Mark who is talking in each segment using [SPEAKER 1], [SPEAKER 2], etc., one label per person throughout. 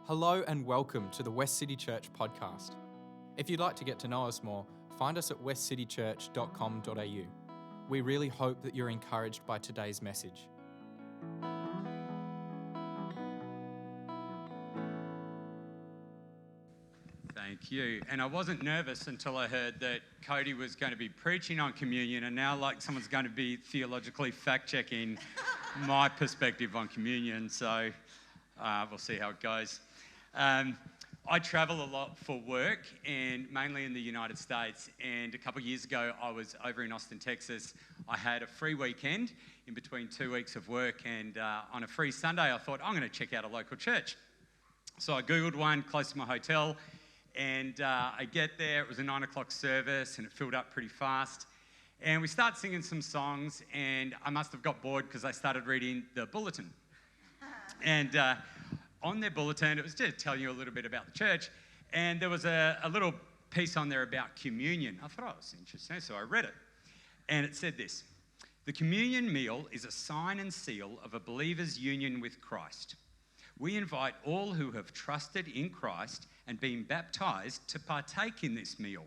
[SPEAKER 1] Hello and welcome to the Westcity Church podcast. If you'd like to get to know us more, find us at westcitychurch.com.au. We really hope that you're encouraged by today's message.
[SPEAKER 2] Thank you. And I wasn't nervous until I heard that Cody was going to be preaching on communion, and now someone's going to be theologically fact-checking my perspective on communion. So we'll see how it goes. I travel a lot for work, and mainly in the United States. And a couple of years ago, I was over in Austin, Texas. I had a free weekend in between 2 weeks of work, and on a free Sunday, I thought, I'm going to check out a local church. So I Googled one close to my hotel, and I get there. It was a 9 o'clock service, and it filled up pretty fast. And we start singing some songs, and I must have got bored because I started reading the bulletin. And on their bulletin, it was just telling you a little bit about the church, and there was a little piece on there about communion. I thought, oh, it's interesting, so I read it. And it said this: the communion meal is a sign and seal of a believer's union with Christ. We invite all who have trusted in Christ and been baptized to partake in this meal.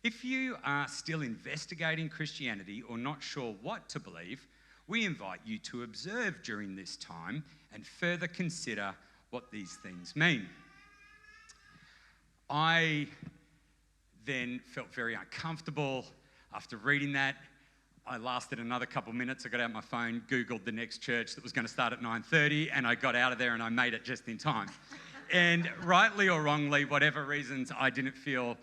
[SPEAKER 2] If you are still investigating Christianity or not sure what to believe, we invite you to observe during this time and further consider what these things mean. I then felt very uncomfortable after reading that. I lasted another couple of minutes. I got out my phone, Googled the next church that was going to start at 9:30, and I got out of there and I made it just in time. And rightly or wrongly, whatever reasons, I didn't feel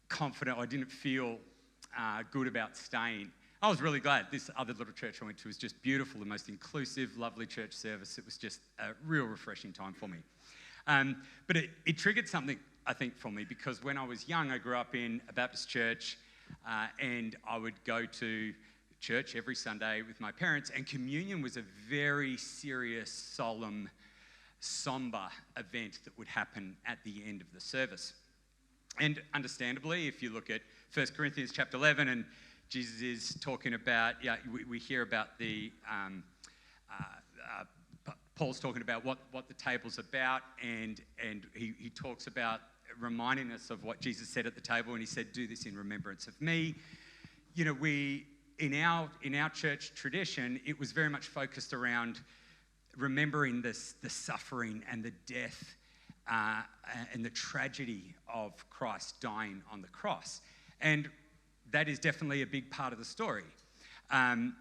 [SPEAKER 2] confident. I didn't feel good about staying. I was really glad. This other little church I went to was just beautiful, the most inclusive, lovely church service. It was just a real refreshing time for me. But it triggered something, I think, for me, because when I was young, I grew up in a Baptist church, and I would go to church every Sunday with my parents, and communion was a very serious, solemn, somber event that would happen at the end of the service. And understandably, if you look at 1 Corinthians chapter 11, and Jesus is talking about, we hear about the, Paul's talking about what the table's about, and he talks about reminding us of what Jesus said at the table, and he said, do this in remembrance of me. You know, in our church tradition, it was very much focused around remembering the suffering and the death and the tragedy of Christ dying on the cross. And that is definitely a big part of the story. And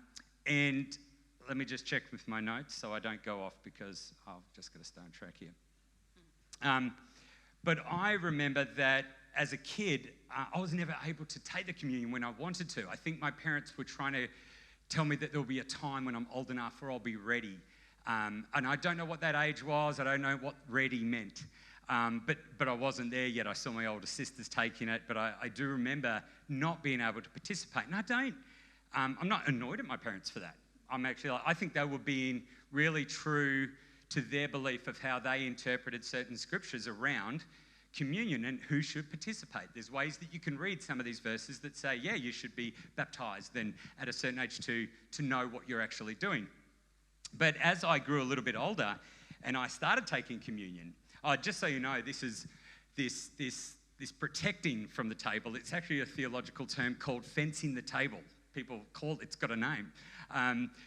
[SPEAKER 2] let me just check with my notes so I don't go off, because I've just got to stay on track here. But I remember that as a kid, I was never able to take the communion when I wanted to. I think my parents were trying to tell me that there'll be a time when I'm old enough where I'll be ready. And I don't know what that age was. I don't know what ready meant. But I wasn't there yet. I saw my older sisters taking it, but I do remember not being able to participate. And I'm not annoyed at my parents for that. I think they were being really true to their belief of how they interpreted certain scriptures around communion and who should participate. There's ways that you can read some of these verses that say, yeah, you should be baptized then at a certain age to know what you're actually doing. But as I grew a little bit older and I started taking communion, just so you know, this is this protecting from the table. It's actually a theological term called fencing the table. People call it's got a name.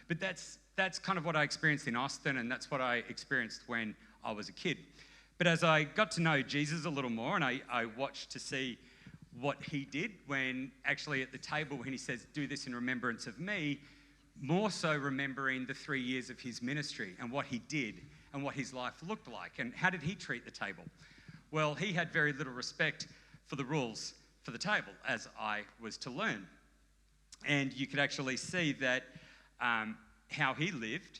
[SPEAKER 2] But that's kind of what I experienced in Austin, and that's what I experienced when I was a kid. But as I got to know Jesus a little more, and I watched to see what he did when actually at the table when he says, do this in remembrance of me, more so remembering the 3 years of his ministry and what he did and what his life looked like. And how did he treat the table? Well, he had very little respect for the rules for the table, as I was to learn. And you could actually see that how he lived,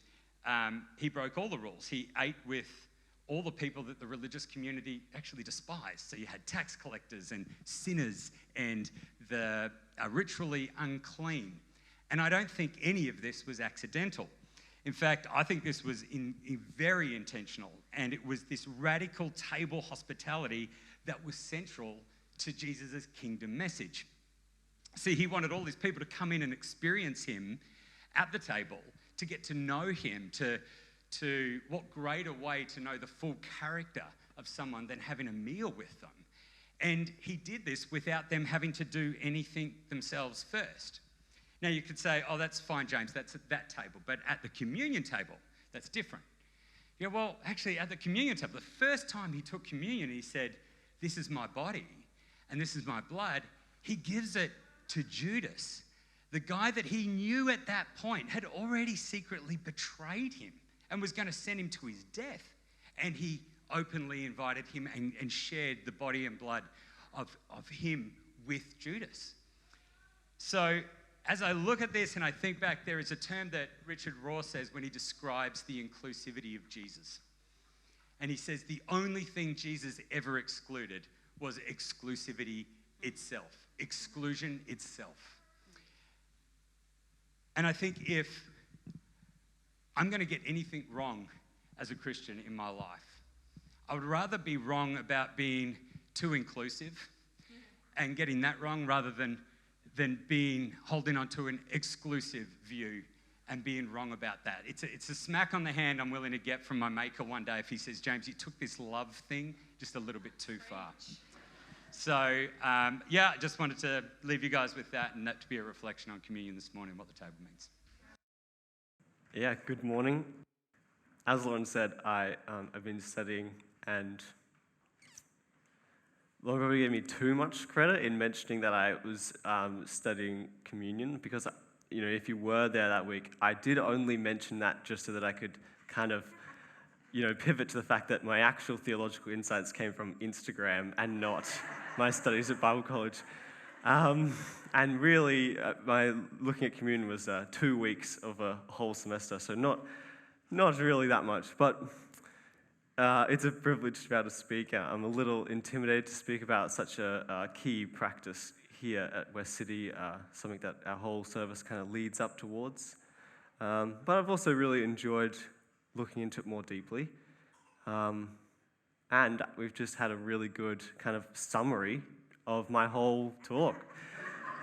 [SPEAKER 2] he broke all the rules. He ate with all the people that the religious community actually despised. So you had tax collectors and sinners and the ritually unclean. And I don't think any of this was accidental. In fact, I think this was very intentional, and it was this radical table hospitality that was central to Jesus' kingdom message. See, he wanted all these people to come in and experience him at the table, to get to know him, to what greater way to know the full character of someone than having a meal with them? And he did this without them having to do anything themselves first. Now you could say, oh, that's fine, James, that's at that table. But at the communion table, that's different. Yeah, well, actually, at the communion table, the first time he took communion, he said, this is my body and this is my blood. He gives it to Judas, the guy that he knew at that point had already secretly betrayed him and was going to send him to his death. And he openly invited him and shared the body and blood of him with Judas. So as I look at this and I think back, there is a term that Richard Rohr says when he describes the inclusivity of Jesus. And he says the only thing Jesus ever excluded was exclusivity itself, exclusion itself. And I think if I'm going to get anything wrong as a Christian in my life, I would rather be wrong about being too inclusive and getting that wrong rather than holding on to an exclusive view and being wrong about that. It's a smack on the hand I'm willing to get from my maker one day if he says, James, you took this love thing just a little bit too far. So, I just wanted to leave you guys with that and that to be a reflection on communion this morning, what the table means.
[SPEAKER 3] Yeah, good morning. As Lauren said, I've been studying, and Lauren probably gave me too much credit in mentioning that I was studying communion, because, if you were there that week, I did only mention that just so that I could kind of, pivot to the fact that my actual theological insights came from Instagram and not my studies at Bible college. And really, my looking at communion was 2 weeks of a whole semester, so not really that much, but it's a privilege to be able to speak. I'm a little intimidated to speak about such a key practice here at Westcity, something that our whole service kind of leads up towards. But I've also really enjoyed looking into it more deeply. And we've just had a really good kind of summary of my whole talk.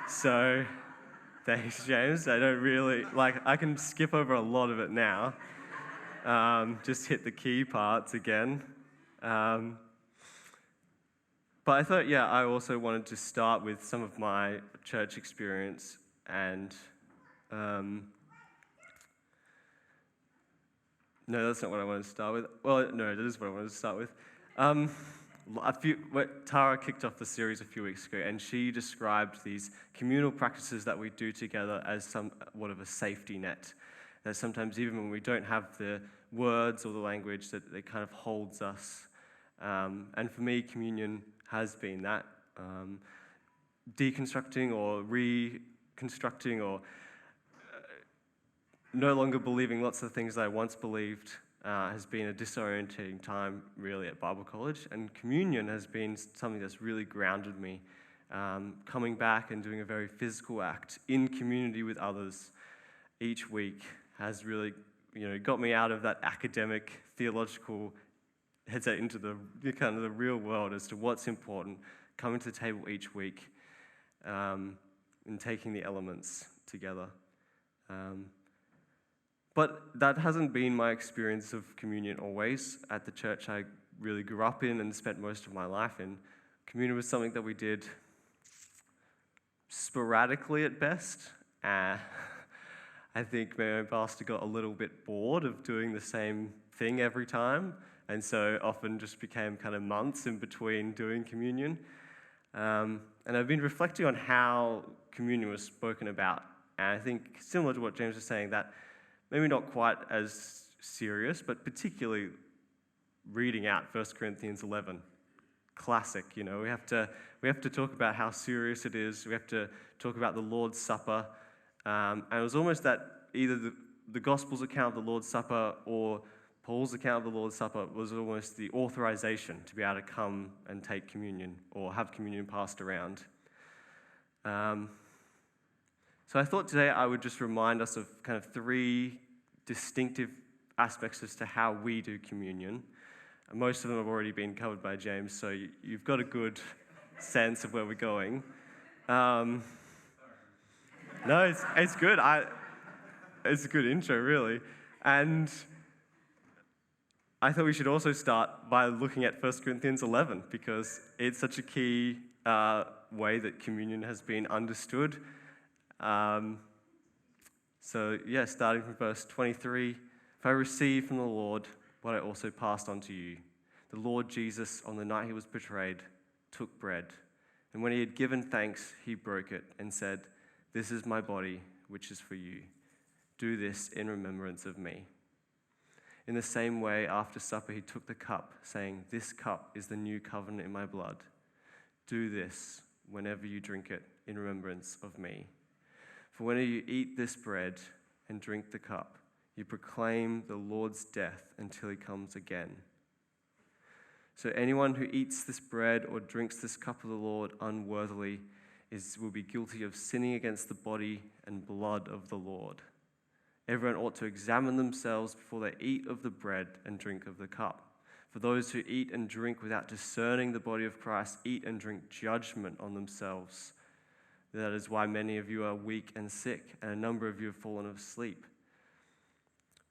[SPEAKER 3] So, thanks, James. I can skip over a lot of it now. Just hit the key parts again. But I thought, I also wanted to start with some of my church experience and no, that's not what I wanted to start with. Well, no, that is what I wanted to start with. Tara kicked off the series a few weeks ago, and she described these communal practices that we do together as somewhat of a safety net. That sometimes even when we don't have the words or the language, that it kind of holds us. And for me, communion has been that. Deconstructing or reconstructing or no longer believing lots of the things that I once believed has been a disorientating time, really, at Bible college. And communion has been something that's really grounded me. Coming back and doing a very physical act in community with others each week has really, got me out of that academic, theological headset into the kind of the real world as to what's important, coming to the table each week and taking the elements together. But that hasn't been my experience of communion always. At the church I really grew up in and spent most of my life in, communion was something that we did sporadically at best. I think my pastor got a little bit bored of doing the same thing every time, and so often just became kind of months in between doing communion. And I've been reflecting on how communion was spoken about, and I think similar to what James was saying, that maybe not quite as serious, but particularly reading out 1 Corinthians 11. Classic, we have to talk about how serious it is. We have to talk about the Lord's Supper. And it was almost that either the Gospel's account of the Lord's Supper or Paul's account of the Lord's Supper was almost the authorization to be able to come and take communion or have communion passed around. So I thought today I would just remind us of kind of 3 distinctive aspects as to how we do communion. And most of them have already been covered by James, so you've got a good sense of where we're going. No, it's good. It's a good intro, really. And I thought we should also start by looking at 1 Corinthians 11 because it's such a key way that communion has been understood. Starting from verse 23, if I received from the Lord what I also passed on to you, the Lord Jesus, on the night he was betrayed, took bread, and when he had given thanks, he broke it and said, "This is my body, which is for you. Do this in remembrance of me." In the same way, after supper, he took the cup, saying, "This cup is the new covenant in my blood. Do this whenever you drink it in remembrance of me. For whenever you eat this bread and drink the cup, you proclaim the Lord's death until he comes again. So anyone who eats this bread or drinks this cup of the Lord unworthily will be guilty of sinning against the body and blood of the Lord. Everyone ought to examine themselves before they eat of the bread and drink of the cup. For those who eat and drink without discerning the body of Christ eat and drink judgment on themselves. That is why many of you are weak and sick, and a number of you have fallen asleep.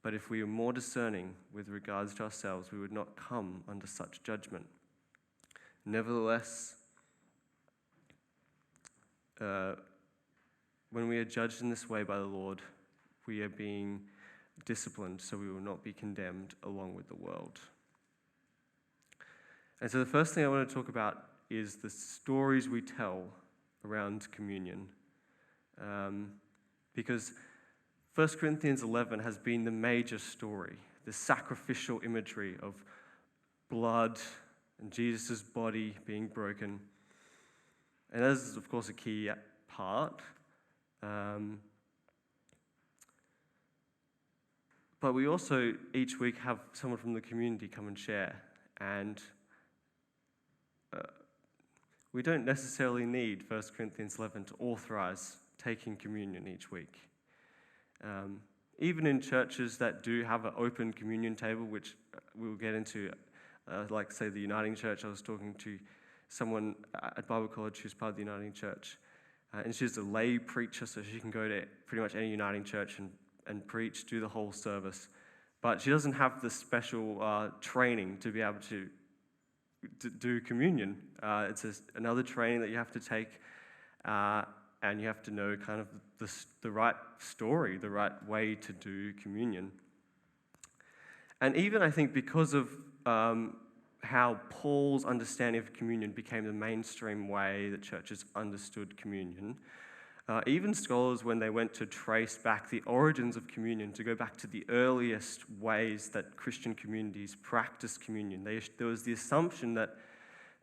[SPEAKER 3] But if we were more discerning with regards to ourselves, we would not come under such judgment. Nevertheless, when we are judged in this way by the Lord, we are being disciplined so we will not be condemned along with the world. And so the first thing I want to talk about is the stories we tell around communion. Because 1 Corinthians 11 has been the major story, the sacrificial imagery of blood and Jesus' body being broken. And that is, of course, a key part. But we also, each week, have someone from the community come and share. And we don't necessarily need 1 Corinthians 11 to authorize taking communion each week. Even in churches that do have an open communion table, which we'll get into, like, say, the Uniting Church. I was talking to someone at Bible College who's part of the Uniting Church, and she's a lay preacher, so she can go to pretty much any Uniting Church and preach, do the whole service. But she doesn't have the special training to be able to do communion. It's another training that you have to take, and you have to know kind of the right story, the right way to do communion. And even, I think, because of how Paul's understanding of communion became the mainstream way that churches understood communion, even scholars, when they went to trace back the origins of communion, to go back to the earliest ways that Christian communities practiced communion, there was the assumption that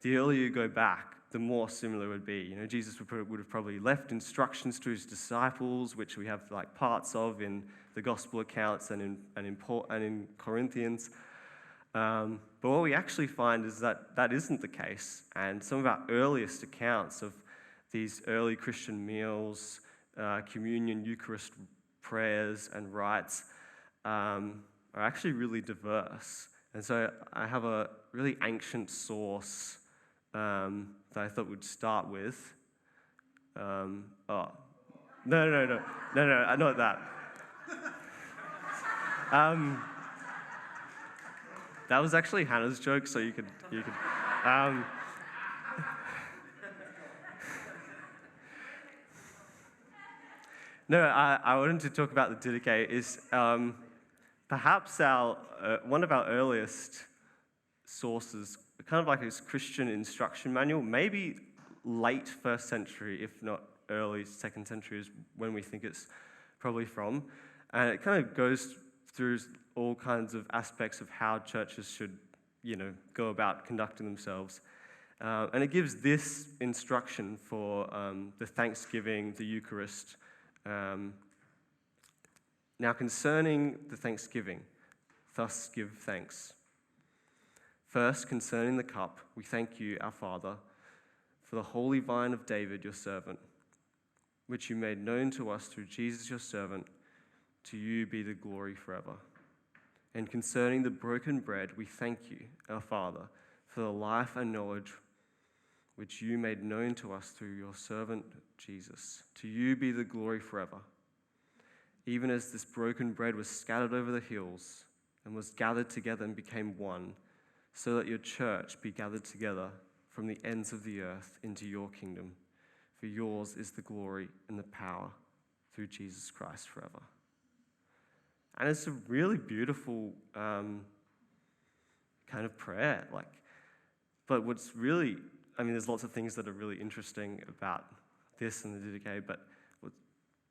[SPEAKER 3] the earlier you go back, the more similar it would be. You know, Jesus would have probably left instructions to his disciples, which we have like parts of in the gospel accounts and in Corinthians. But what we actually find is that isn't the case. And some of our earliest accounts of these early Christian meals, communion, Eucharist prayers, and rites are actually really diverse. And so I have a really ancient source that I thought we'd start with. No, not that. That was actually Hannah's joke, so you could. No, I wanted to talk about the Didache. Is perhaps one of our earliest sources, kind of like his Christian instruction manual, maybe late 1st century, if not early 2nd century is when we think it's probably from. And it kind of goes through all kinds of aspects of how churches should, go about conducting themselves. And it gives this instruction for the Thanksgiving, the Eucharist. Now concerning the Thanksgiving, thus give thanks. First, concerning the cup, we thank you, our Father, for the holy vine of David, your servant, which you made known to us through Jesus, your servant. To you be the glory forever. And concerning the broken bread, we thank you, our Father, for the life and knowledge which you made known to us through your servant Jesus. To you be the glory forever. Even as this broken bread was scattered over the hills, and was gathered together and became one, so that your church be gathered together from the ends of the earth into your kingdom. For yours is the glory and the power through Jesus Christ forever. And it's a really beautiful kind of prayer. But what's really, there's lots of things that are really interesting about this and the Didache, but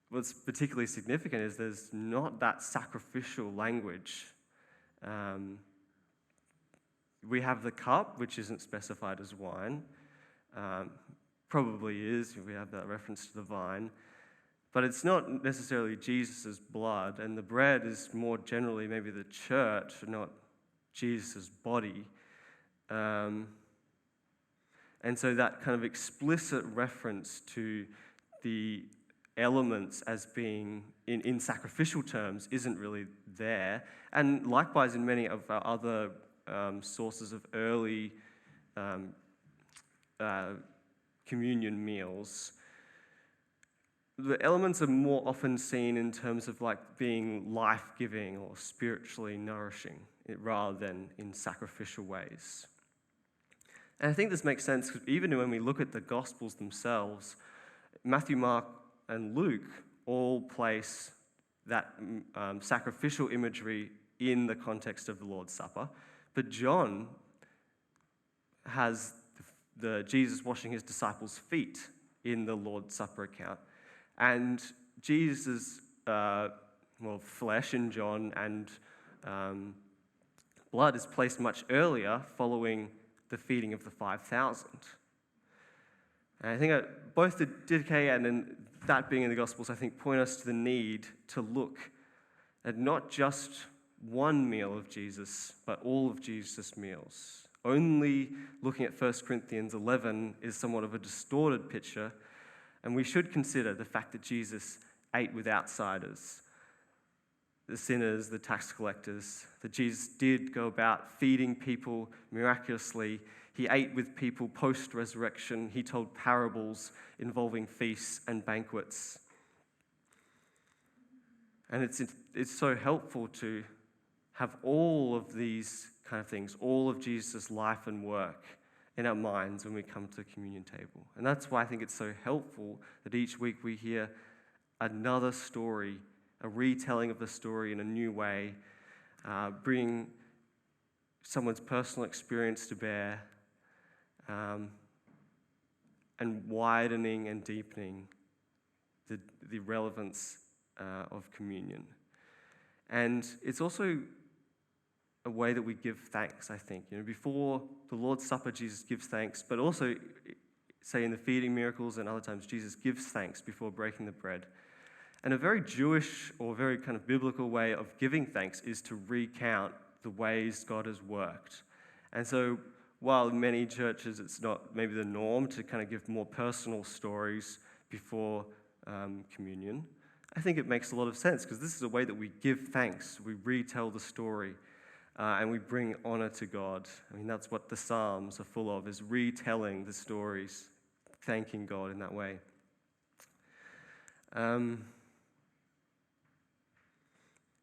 [SPEAKER 3] what's particularly significant is there's not that sacrificial language. We have the cup, which isn't specified as wine. Probably is, if we have that reference to the vine. But it's not necessarily Jesus' blood, and the bread is more generally maybe the church, not Jesus' body. And so that kind of explicit reference to the elements as being in sacrificial terms isn't really there. And likewise in many of our other sources of early communion meals, the elements are more often seen in terms of being life-giving or spiritually nourishing, rather than in sacrificial ways. And I think this makes sense because even when we look at the Gospels themselves, Matthew, Mark, and Luke all place that sacrificial imagery in the context of the Lord's Supper, but John has the Jesus washing his disciples' feet in the Lord's Supper account. And Jesus' flesh in John and blood is placed much earlier, following the feeding of the 5,000. And I think both the Didache and then that being in the Gospels, I think, point us to the need to look at not just one meal of Jesus, but all of Jesus' meals. Only looking at 1 Corinthians 11 is somewhat of a distorted picture, and we should consider the fact that Jesus ate with outsiders, the sinners, the tax collectors, that Jesus did go about feeding people miraculously. He ate with people post-resurrection. He told parables involving feasts and banquets. And it's so helpful to have all of these kind of things, all of Jesus' life and work in our minds when we come to the communion table. And that's why I think it's so helpful that each week we hear another story, a retelling of the story in a new way, bringing someone's personal experience to bear, and widening and deepening the relevance of communion. And it's also a way that we give thanks, I think. Before the Lord's Supper, Jesus gives thanks, but also, say, in the feeding miracles and other times, Jesus gives thanks before breaking the bread. And a very Jewish or very kind of biblical way of giving thanks is to recount the ways God has worked. And so while in many churches it's not maybe the norm to kind of give more personal stories before communion, I think it makes a lot of sense because this is a way that we give thanks. We retell the story and we bring honor to God. That's what the Psalms are full of, is retelling the stories, thanking God in that way.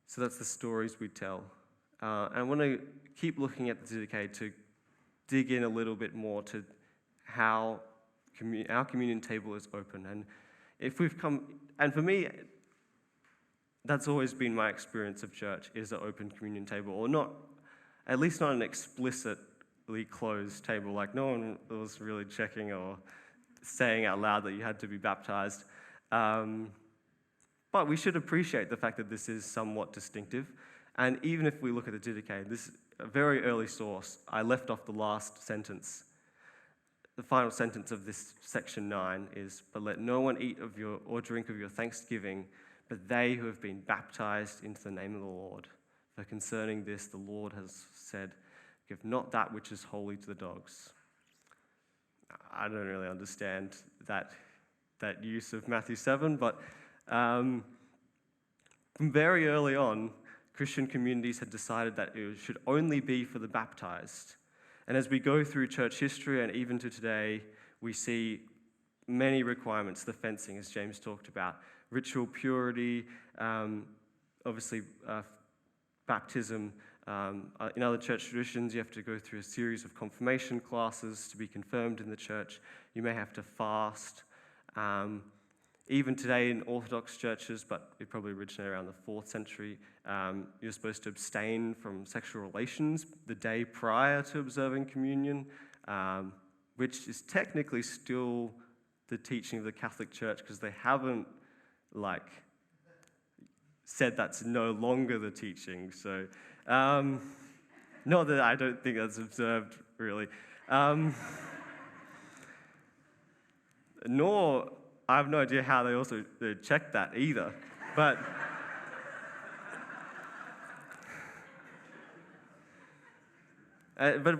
[SPEAKER 3] So that's the stories we tell. And I want to keep looking at the Didache to dig in a little bit more to how our communion table is open. And if we've come, and for me, that's always been my experience of church, is an open communion table, or not, at least not an explicitly closed table, like no one was really checking or saying out loud that you had to be baptized. But we should appreciate the fact that this is somewhat distinctive. And even if we look at the Didache, this is a very early source. I left off the last sentence. The final sentence of this section 9 is, "But let no one eat of your or drink of your thanksgiving, but they who have been baptized into the name of the Lord. For concerning this, the Lord has said, give not that which is holy to the dogs." I don't really understand that use of Matthew 7, but from very early on, Christian communities had decided that it should only be for the baptized. And as we go through church history and even to today, we see many requirements, the fencing, as James talked about, ritual purity, obviously baptism, In other church traditions, you have to go through a series of confirmation classes to be confirmed in the church. You may have to fast. Even today in Orthodox churches, but it probably originated around the 4th century, you're supposed to abstain from sexual relations the day prior to observing communion, which is technically still the teaching of the Catholic Church, because they haven't said that's no longer the teaching. So, not that I don't think that's observed really. Nor I have no idea how they also checked that either. But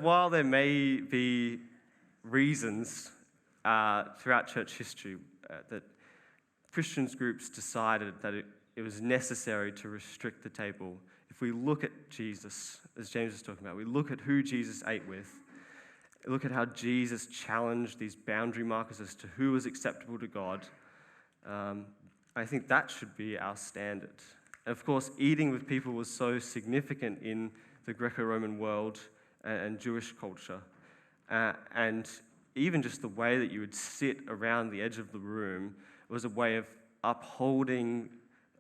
[SPEAKER 3] while there may be reasons throughout church history that Christians groups decided that it was necessary to restrict the table, if we look at Jesus, as James was talking about, we look at who Jesus ate with, look at how Jesus challenged these boundary markers as to who was acceptable to God, I think that should be our standard. And of course, eating with people was so significant in the Greco-Roman world and Jewish culture. And even just the way that you would sit around the edge of the room was a way of upholding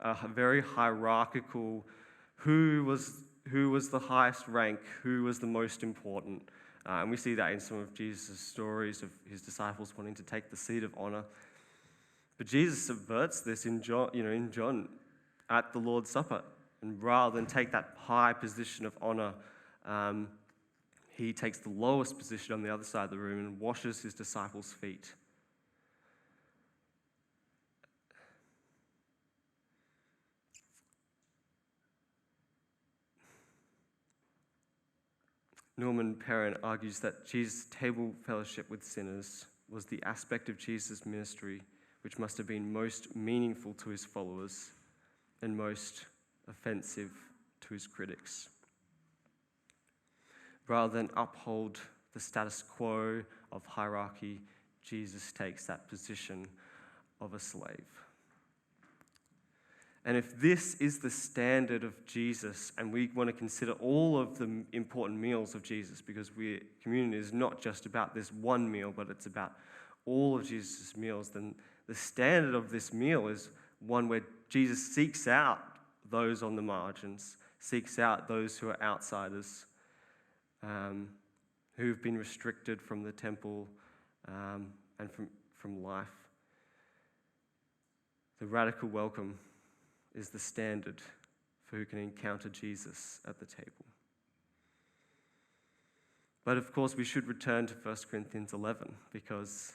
[SPEAKER 3] a very hierarchical, who was the highest rank, who was the most important. And we see that in some of Jesus' stories of his disciples wanting to take the seat of honor. But Jesus subverts this in John at the Lord's Supper. And rather than take that high position of honor, he takes the lowest position on the other side of the room and washes his disciples' feet. Norman Perrin argues that Jesus' table fellowship with sinners was the aspect of Jesus' ministry which must have been most meaningful to his followers and most offensive to his critics. Rather than uphold the status quo of hierarchy, Jesus takes that position of a slave. And if this is the standard of Jesus, and we want to consider all of the important meals of Jesus, because communion is not just about this one meal, but it's about all of Jesus' meals, then the standard of this meal is one where Jesus seeks out those on the margins, seeks out those who are outsiders, who've been restricted from the temple and from life. The radical welcome is the standard for who can encounter Jesus at the table. But of course, we should return to 1 Corinthians 11, because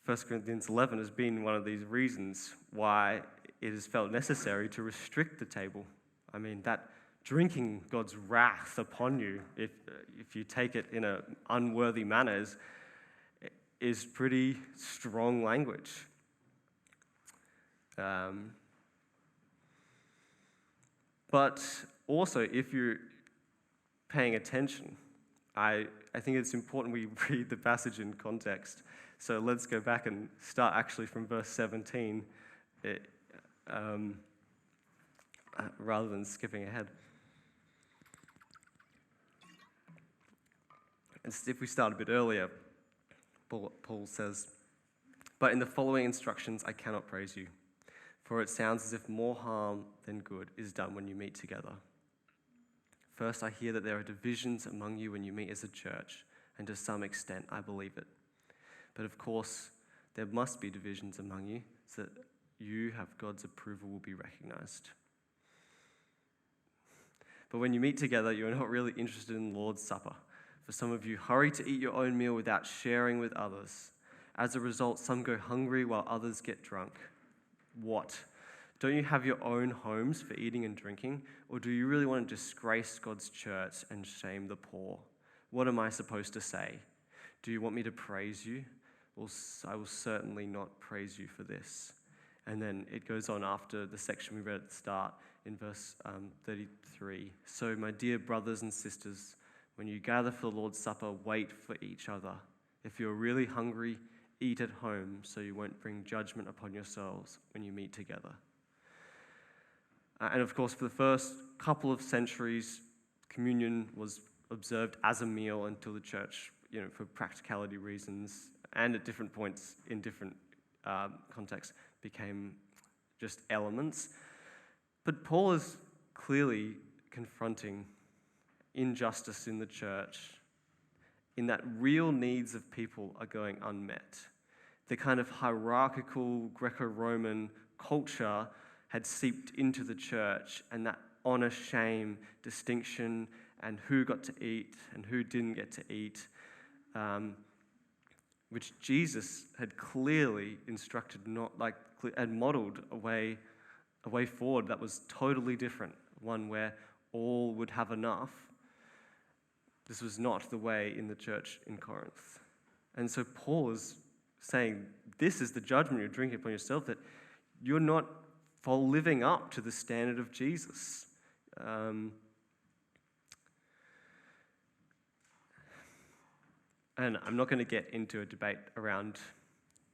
[SPEAKER 3] 1 Corinthians 11 has been one of these reasons why it has felt necessary to restrict the table. I mean, that drinking God's wrath upon you, if you take it in an unworthy manner, is pretty strong language. But also, if you're paying attention, I think it's important we read the passage in context. So let's go back and start actually from verse 17, rather than skipping ahead. And if we start a bit earlier, Paul says, "But in the following instructions I cannot praise you, for it sounds as if more harm than good is done when you meet together. First, I hear that there are divisions among you when you meet as a church, and to some extent I believe it. But of course, there must be divisions among you, so that you have God's approval will be recognized. But when you meet together, you are not really interested in the Lord's Supper. For some of you hurry to eat your own meal without sharing with others. As a result, some go hungry while others get drunk. What? Don't you have your own homes for eating and drinking? Or do you really want to disgrace God's church and shame the poor? What am I supposed to say? Do you want me to praise you? Well, I will certainly not praise you for this." And then it goes on after the section we read at the start in verse 33. "So, my dear brothers and sisters, when you gather for the Lord's Supper, wait for each other. If you're really hungry, eat at home so you won't bring judgment upon yourselves when you meet together." And of course, for the first couple of centuries, communion was observed as a meal until the church, for practicality reasons, and at different points in different contexts, became just elements. But Paul is clearly confronting injustice in the church, in that real needs of people are going unmet. The kind of hierarchical Greco-Roman culture had seeped into the church, and that honor-shame distinction and who got to eat and who didn't get to eat, which Jesus had clearly instructed, and modeled a way forward that was totally different, one where all would have enough. This was not the way in the church in Corinth. And so Paul is saying, this is the judgment you're drinking upon yourself, that you're not living up to the standard of Jesus. And I'm not going to get into a debate around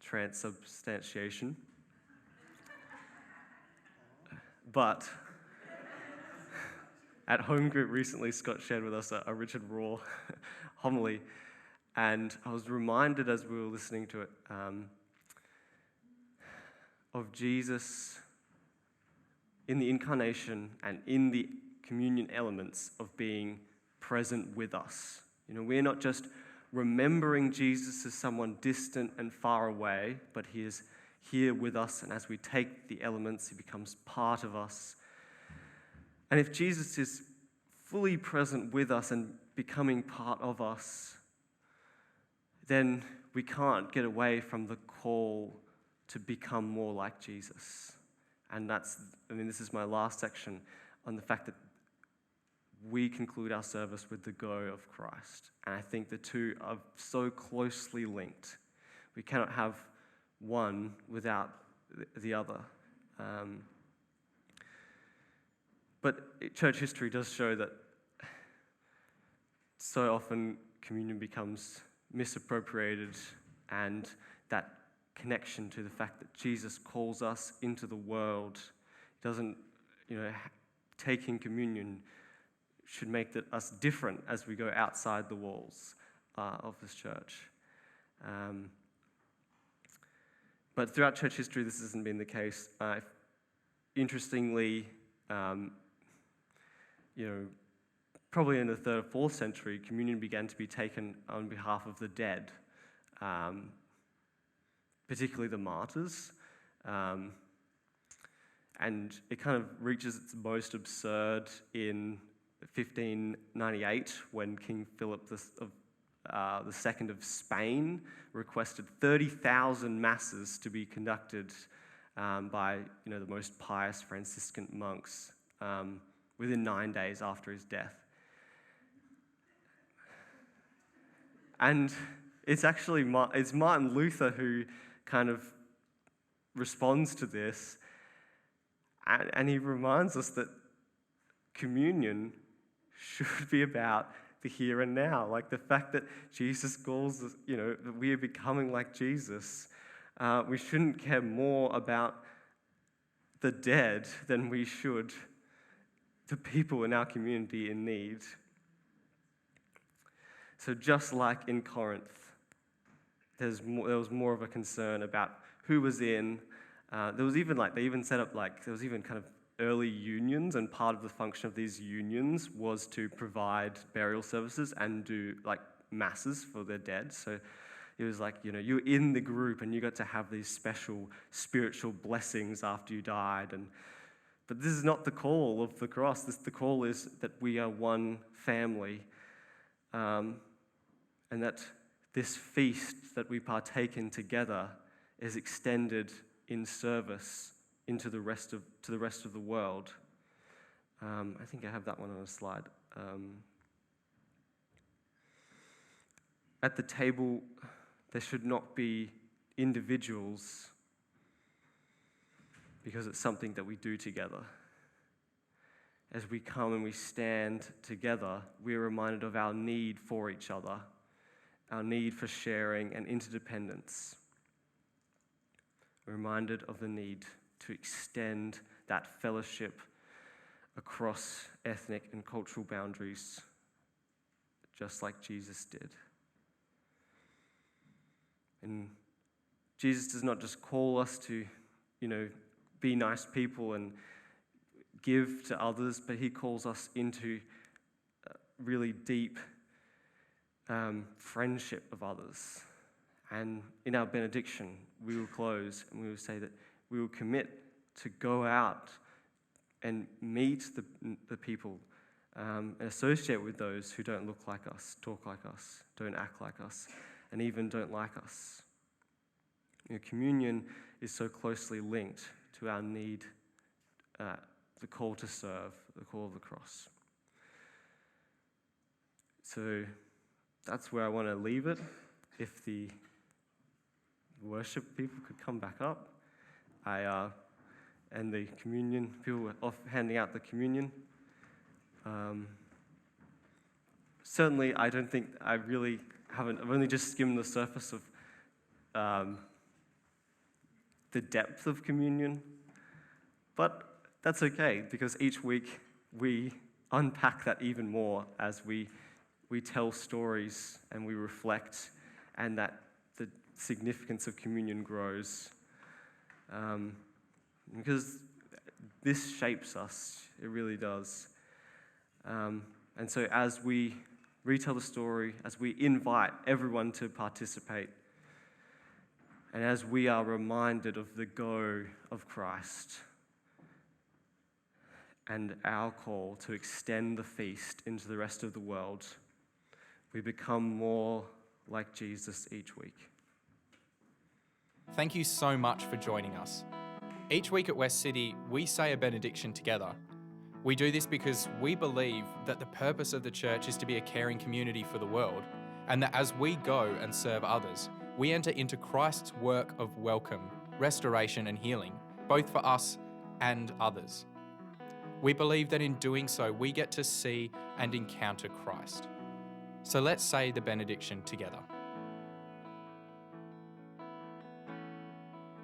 [SPEAKER 3] transubstantiation, but at home group recently, Scott shared with us a Richard Rohr homily, and I was reminded as we were listening to it of Jesus in the incarnation and in the communion elements of being present with us. We're not just remembering Jesus as someone distant and far away, but he is here with us, and as we take the elements, he becomes part of us. And if Jesus is fully present with us and becoming part of us, then we can't get away from the call to become more like Jesus. And this is my last section on the fact that we conclude our service with the go of Christ. And I think the two are so closely linked. We cannot have one without the other. But church history does show that so often communion becomes misappropriated, and that connection to the fact that Jesus calls us into the world doesn't, taking communion should make us different as we go outside the walls of this church. But throughout church history, this hasn't been the case. Interestingly, probably in the 3rd or 4th century, communion began to be taken on behalf of the dead, particularly the martyrs. And it kind of reaches its most absurd in 1598, when King Philip II of Spain requested 30,000 masses to be conducted by the most pious Franciscan monks within 9 days after his death. And it's actually Martin Luther who kind of responds to this, and he reminds us that communion should be about the here and now, like the fact that Jesus calls us, that we are becoming like Jesus. We shouldn't care more about the dead than we should the people in our community in need. So just like in Corinth, there was more of a concern about who was in. There was even they even set up there was even kind of early unions, and part of the function of these unions was to provide burial services and do masses for their dead. So it was you're in the group and you got to have these special spiritual blessings after you died. But this is not the call of the cross. The call is that we are one family, and that this feast that we partake in together is extended in service into the rest of the world. I think I have that one on a slide. At the table, there should not be individuals, because it's something that we do together. As we come and we stand together, we are reminded of our need for each other, our need for sharing and interdependence. We're reminded of the need to extend that fellowship across ethnic and cultural boundaries, just like Jesus did. And Jesus does not just call us to, be nice people and give to others, but he calls us into really deep friendship of others. And in our benediction, we will close and we will say that we will commit to go out and meet the people and associate with those who don't look like us, talk like us, don't act like us, and even don't like us. Communion is so closely linked to our need, the call to serve, the call of the cross. So that's where I want to leave it. If the worship people could come back up, and the communion people were off handing out the communion. Certainly, I don't think I really haven't. I've only just skimmed the surface of the depth of communion, but that's okay because each week we unpack that even more as we tell stories and we reflect, and that the significance of communion grows. Because this shapes us, it really does. And so as we retell the story, as we invite everyone to participate, and as we are reminded of the go of Christ and our call to extend the feast into the rest of the world, we become more like Jesus each week.
[SPEAKER 1] Thank you so much for joining us. Each week at Westcity, we say a benediction together. We do this because we believe that the purpose of the church is to be a caring community for the world, and that as we go and serve others, we enter into Christ's work of welcome, restoration, and healing, both for us and others. We believe that in doing so, we get to see and encounter Christ. So let's say the benediction together.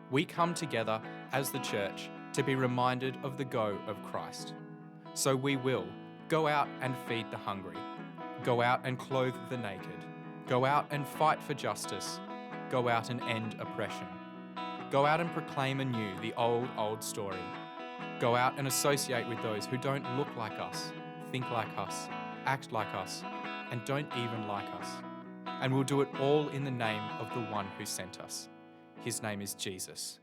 [SPEAKER 1] We come together as the church to be reminded of the go of Christ. So we will go out and feed the hungry, go out and clothe the naked, go out and fight for justice, go out and end oppression, go out and proclaim anew the old story, go out and associate with those who don't look like us, think like us, act like us, and don't even like us. And we'll do it all in the name of the one who sent us. His name is Jesus.